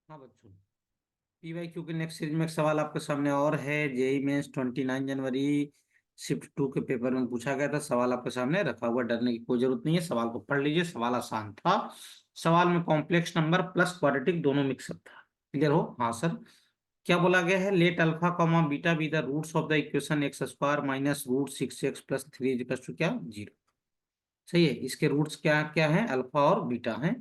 हाँ बच्चों, PYQ के नेक्स्ट सीरीज में एक सवाल आपके सामने और है। जेई मेंस 29 जनवरी शिफ्ट 2 के पेपर में पूछा गया था। सवाल आपके सामने रखा हुआ, डरने की कोई जरूरत नहीं है। सवाल को पढ़ लीजिए, सवाल आसान था। सवाल में कॉम्प्लेक्स नंबर प्लस क्वाड्रेटिक दोनों मिक्सअप था। क्लियर हो? हाँ सर। क्या बोला गया है? Let alpha comma beta be the roots of the equation x square minus root 6x plus 3 equal to क्या? 0। सही है। इसके रूट्स क्या क्या है? अल्फा और बीटा है।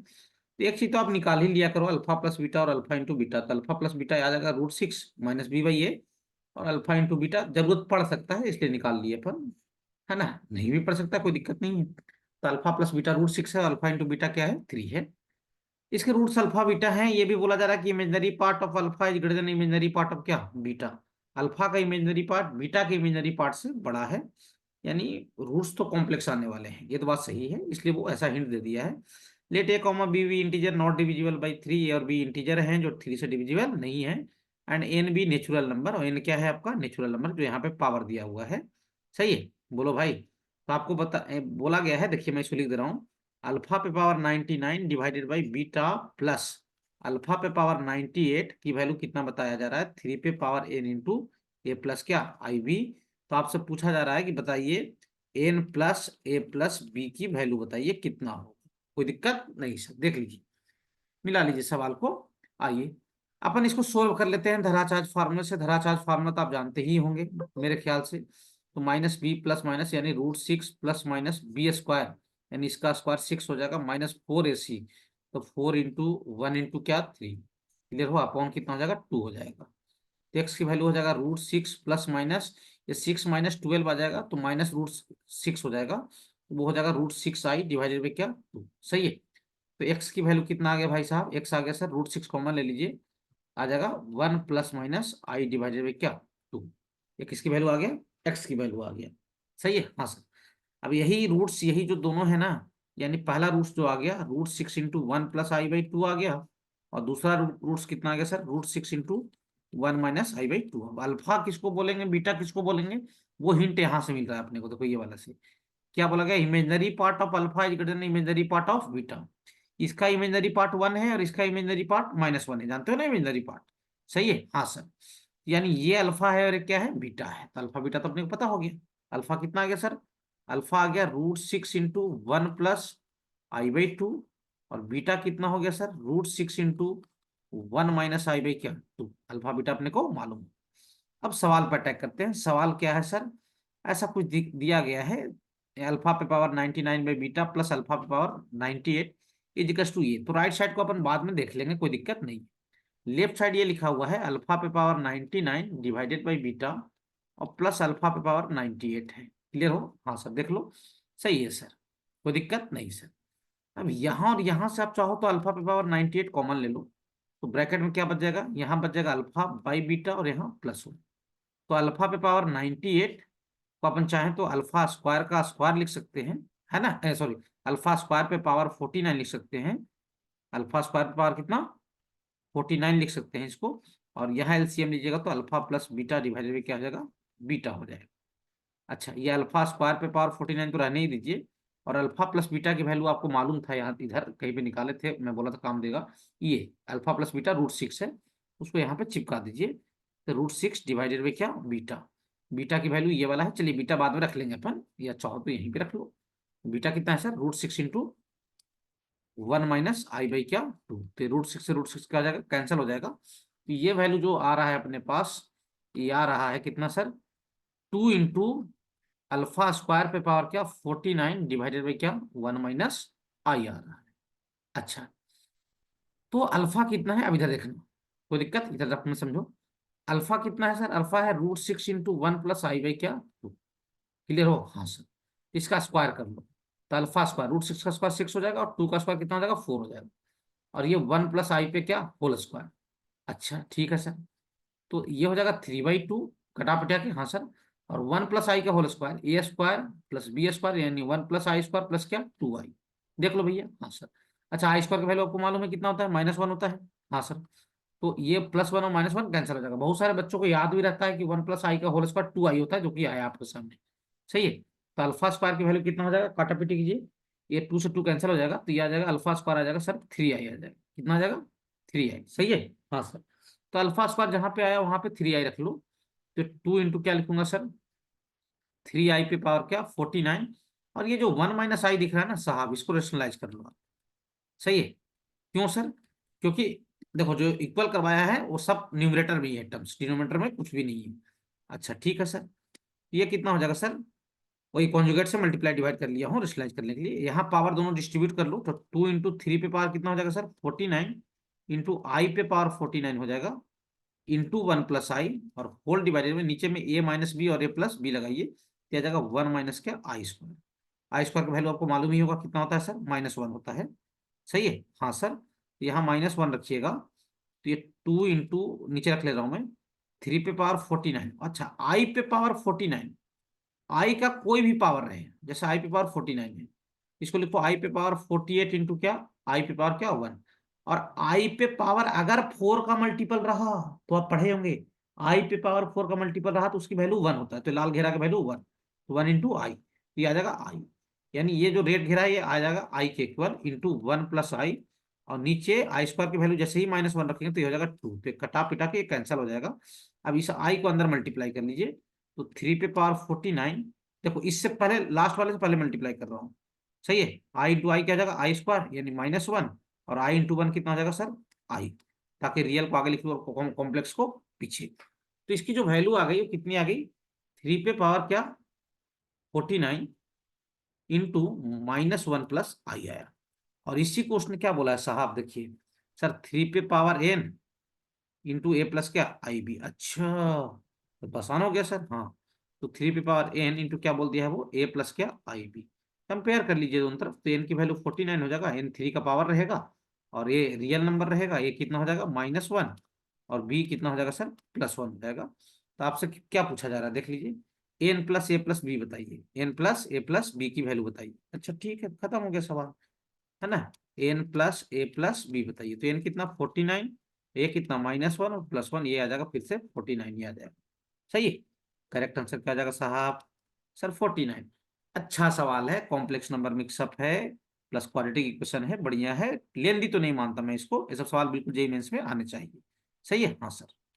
तो एक चीज तो आप निकाल ही लिया करो, अल्फा प्लस बीटा और अल्फा इंटू बीटा। तो अल्फा प्लस बीटा आ जाएगा रूट 6 माइनस बी/ए, और अल्फा इंटू बीटा जरूरत पड़ सकता है इसलिए निकाल लिए अपन, है ना? नहीं भी पड़ सकता, कोई दिक्कत नहीं है। तो अल्फा प्लस बीटा रूट 6 है, अल्फा इंटू बीटा क्या है? 3 है। इसके रूट्स अल्फा बीटा है। ये भी बोला जा रहा है कि imaginary part of alpha is greater than imaginary part of क्या? बीटा। अल्फा का इमेजनरी पार्ट बीटा के इमेजनरी पार्ट से बड़ा है, यानी रूट्स तो कॉम्प्लेक्स आने वाले हैं। ये तो बात सही है, इसलिए वो ऐसा हिंट दे दिया है। Let a comma b be integer not divisible by 3। A और बी इंटीजर हैं जो 3 से डिविजिबल नहीं है। And n be natural number, और एन क्या है आपका? नेचुरल नंबर, जो यहाँ पे पावर दिया हुआ है। सही है, बोलो भाई। तो आपको बोला गया है, देखिए मैं इसको लिख दे रहा हूँ। अल्फा पे power 99 divided by beta plus alpha पे पावर 98 की वैल्यू कितना बताया जा रहा है? 3 पे पावर एन इंटू ए प्लस क्या? IB। तो आपसे पूछा जा रहा है कि बताइए एन प्लस ए प्लस बी की वैल्यू बताइए कितना होगा। कोई दिक्कत नहीं सर, देख लीजिए, मिला लीजिए सवाल को। आइए अपन इसको सोल्व कर लेते हैं धराचार्ज फार्मूले से। धराचार्ज फार्मूला तो आप जानते ही होंगे मेरे ख्याल से। तो माइनस बी प्लस माइनस यानी root 6 plus minus b square, यानी इसका स्क्वायर 6 हो जाएगा, माइनस 4AC। तो 4 इंटू 1 इंटू क्या? 3। क्लियर हो? अपॉन कितना हो जाएगा? 2 हो जाएगा। तो एक्स की वैल्यू हो जाएगा रूट 6 प्लस माइनस, ये 6 - 12 आ जाएगा तो माइनस रूट 6 हो जाएगा। तो वो हो जाएगा रूट 6i डिवाइडेड बाई क्या? 2। सही है। तो एक्स की वैल्यू कितना आ गया भाई साहब? एक्स आ गया सर रूट 6 कॉमन ले लीजिए, आ जाएगा 1 plus minus I divided by क्या? 2। ये किसकी वैल्यू आ गया? एक्स की वैल्यू आ गया। सही है, हाँ सर। अब यही रूट्स, यही जो दोनों है ना, यानी पहला रूट्स जो आ गया रूट 6 इंटू 1 प्लस i/2 आ गया, और दूसरा रूट्स कितना आ गया sir? Root 6 into 1 minus i/2। अब अल्फा किसको बोलेंगे, बीटा किसको बोलेंगे, वो हिंट यहाँ से मिल रहा है अपने को। देखो ये वाला से क्या बोला गया? Imaginary part of alpha is greater than imaginary part of beta. इसका इमेजनरी पार्ट 1 है और इसका इमेजनरी पार्ट -1 है। जानते हो ना इमेजनरी पार्ट? सही है, हाँ सर। यानी ये अल्फा है और ये क्या है? बीटा है। तो अल्फा बीटा तो अपने को पता हो गया। अल्फा कितना आ गया सर? अल्फा आ गया रूट 6 इंटू 1 प्लस i/2, और बीटा कितना हो गया sir? Root 6 into 1 minus i/, क्या? 2। अल्फा बीटा अपने को मालूम है। अब सवाल पर अटैक करते हैं। सवाल क्या है सर? ऐसा कुछ दिया गया है, अल्फा पे power 99 by beta plus alpha पे पावर 98 इज इक्वल टू ये। तो राइट साइड को अपन बाद में देख लेंगे, कोई दिक्कत नहीं। लेफ्ट साइड ये लिखा हुआ है अल्फा पे पावर 99 डिवाइडेड बाई बीटा और प्लस अल्फा पे पावर 98 है। क्लियर हो? हाँ सर, देख लो। सही है सर, कोई दिक्कत नहीं सर। अब यहाँ और यहाँ से आप चाहो तो अल्फा पे पावर 98 कॉमन ले लो। तो ब्रैकेट में क्या बच जाएगा? यहाँ बच जाएगा अल्फा बाई बीटा और यहाँ प्लस हो। तो अल्फा पे पावर 98 को अपन चाहें तो अल्फा स्क्वायर का स्क्वायर लिख सकते हैं, है ना? सॉरी, अल्फा स्क्वायर पे पावर 49 लिख सकते हैं। अल्फा स्क्वायर पे पावर कितना? 49 लिख सकते हैं इसको। और यहाँ एलसीएम लीजिएगा तो alpha plus beta divided by क्या हो जाएगा? बीटा हो जाएगा। अच्छा, ये अल्फा स्क्वायर पे पावर 49 तो रहने ही दीजिए। और अल्फा प्लस बीटा की वैल्यू आपको मालूम था, यहाँ इधर कहीं पे निकाले थे, मैं बोला था काम देगा। ये अल्फा प्लस बीटा रूट 6 है, उसको यहाँ पे चिपका दीजिए। तो रूट 6 डिवाइडेड बाई क्या? बीटा। बीटा की वैल्यू ये वाला है। चलिए बीटा बाद में रख लेंगे अपन, या चाहो तो यहीं पे रख लो। बीटा कितना है sir? Root 6 into 1 minus i/, क्या? 2। तो रूट 6 से रूट 6 क्या आ जाएगा? कैंसिल हो जाएगा। तो ये वैल्यू जो आ रहा है अपने पास, ये आ रहा है कितना सर? 2 इंटू अल्फा स्क्वायर पे पावर क्या? 49 डिवाइडेड बाई क्या? 1 माइनस आई आ रहा है। अच्छा, तो अल्फा कितना है अब इधर देखना, कोई दिक्कत? इधर अपने समझो। अल्फा कितना है सर? अल्फा है रूट 6 इंटू 1 प्लस i/, क्या? 2। क्लियर हो? हाँ सर। इसका स्क्वायर कर लो। तो अल्फा स्क्वायर रूट 6 का स्क्वायर 6 हो जाएगा, और 2 का स्क्वायर कितना हो जाएगा? 4 हो जाएगा। और ये 1 प्लस आई पे क्या? Whole square. अच्छा ठीक है सर। तो ये हो जाएगा 3/2 कटा पटा के, हाँ सर। और 1 प्लस आई का होल स्क्वायर, ए स्क्वायर प्लस बी स्क्वायर, यानी 1 प्लस आई स्क्वायर प्लस क्या? 2i। देख लो भैया, हाँ सर। अच्छा, आई स्क्वायर का वैल्यू आपको मालूम है कितना होता है? -1 होता है। हाँ सर। तो ये +1 और -1 कैंसिल हो जाएगा। बहुत सारे बच्चों को याद भी रहता है कि 1 प्लस आई का होल स्क्वायर 2i होता है, जो कि आया आपके सामने। सही है। तो अल्फा स्क्वायर की वैल्यू कितना हो जाएगा? काटा पीटी कीजिए, ये 2 से 2 कैंसिल हो जाएगा, तो ये आ जाएगा अल्फा स्क्वायर आ जाएगा सर 3i आ जाएगा। कितना आ जाएगा? 3i, सही है। हाँ सर, तो अल्फा स्क्वायर जहां पे आया वहां पे 3i रख लो। तो 2 इंटू क्या लिखूंगा सर, 3i पे पावर क्या 49। और ये जो 1 माइनस आई दिख रहा है ना साहब, इसको रेशनलाइज कर लो आप। सही है। क्यों सर, क्योंकि देखो जो इक्वल करवाया है वो सब न्यूमरेटर में ही है टर्म्स, डिनोमिनेटर में कुछ भी नहीं है। अच्छा ठीक है सर, ये कितना हो जाएगा सर, वही कॉन्जुगेट से मल्टीप्लाई डिवाइड कर लिया हूँ रेशनलाइज करने के लिए। यहाँ पावर दोनों डिस्ट्रीब्यूट कर लो, तो 2 इंटू 3 पे पावर कितना हो जाएगा सर 49, इंटू आई पे पावर 49 हो जाएगा, इंटू 1 प्लस आई, और होल डिवाइडेड में नीचे में ए माइनस बी और ए प्लस बी लगाइए, तो आ जाएगा 1 माइनस क्या आई स्क्वायर। आई स्क्वायर का वैल्यू आपको मालूम ही होगा कितना होता है सर, -1 होता है। सही है। हाँ सर, यहाँ -1 रखिएगा, तो ये 2 इंटू नीचे रख ले रहा हूँ मैं, 3 पे पावर 49। अच्छा आई पे पावर 49, आई का कोई भी पावर रहे, जैसे आई पे पावर 49 है, इसको लिखो आई पे पावर 48 इंटू क्या, आई पे पावर क्या 1। और आई पे पावर अगर 4 का मल्टीपल रहा, तो आप पढ़े होंगे, आई पे पावर 4 का मल्टीपल रहा तो उसकी वैल्यू 1 होता है, तो लाल घेरा का वैल्यू 1, 1 इंटू आई, ये आ जाएगा आई। यानी ये जो रेड घेरा है ये आ जाएगा आई के इक्वल, इंटू 1 प्लस आई, और नीचे आई स्क्वायर की वैल्यू जैसे ही -1 रखेंगे तो ये हो जाएगा 2, तो कटा पिटा के कैंसिल हो जाएगा। अब इस आई को अंदर मल्टीप्लाई कर लीजिए, तो 3 पे पावर 49, देखो इससे पहले लास्ट वाले से पहले मल्टीप्लाई कर रहा हूँ। सही है, आई इंटू आई क्या हो जाएगा आई स्क्वायर यानी -1, और आई इंटू 1 कितना हो जाएगा सर आई, ताकि रियल को आगे लिख लो और कॉम्प्लेक्स को पीछे। तो इसकी जो वैल्यू आ गई वो कितनी आ गई, 3 पे पावर क्या 49 इंटू -1 प्लस आई आया। और इसी को उसने क्या बोला है साहब, देखिए सर 3 पे पावर n इंटू ए प्लस क्या आई बी। अच्छा तो आसान हो गया सर। हाँ, तो 3 पे पावर एन इंटू क्या बोल दिया है वो, ए प्लस क्या आई बी। कंपेयर कर लीजिए दोनों तरफ, तो एन की वैल्यू 49 हो जाएगा, एन 3 का पावर रहेगा, और ये रियल नंबर रहेगा, ये कितना हो जाएगा -1, और बी कितना हो जाएगा सर +1 हो जाएगा। तो आपसे क्या पूछा जा रहा है देख लीजिए, एन प्लस ए प्लस बी बताइए, एन प्लस ए प्लस बी की वैल्यू बताइए। अच्छा ठीक है, खत्म हो गया सवाल, है ना। एन प्लस ए प्लस बी बताइए, तो एन कितना 49, ए कितना -1 और +1, ये आ जाएगा फिर से 49 ये आ जाएगा। सही है। करेक्ट आंसर क्या आ जाएगा साहब सर 49। अच्छा सवाल है, कॉम्प्लेक्स नंबर मिक्सअप है, प्लस क्वाड्रेटिक इक्वेशन है, बढ़िया है। लेंदी तो नहीं मानता मैं इसको, ये सब सवाल बिल्कुल जेईई मेंस में आने चाहिए। सही है। हाँ सर।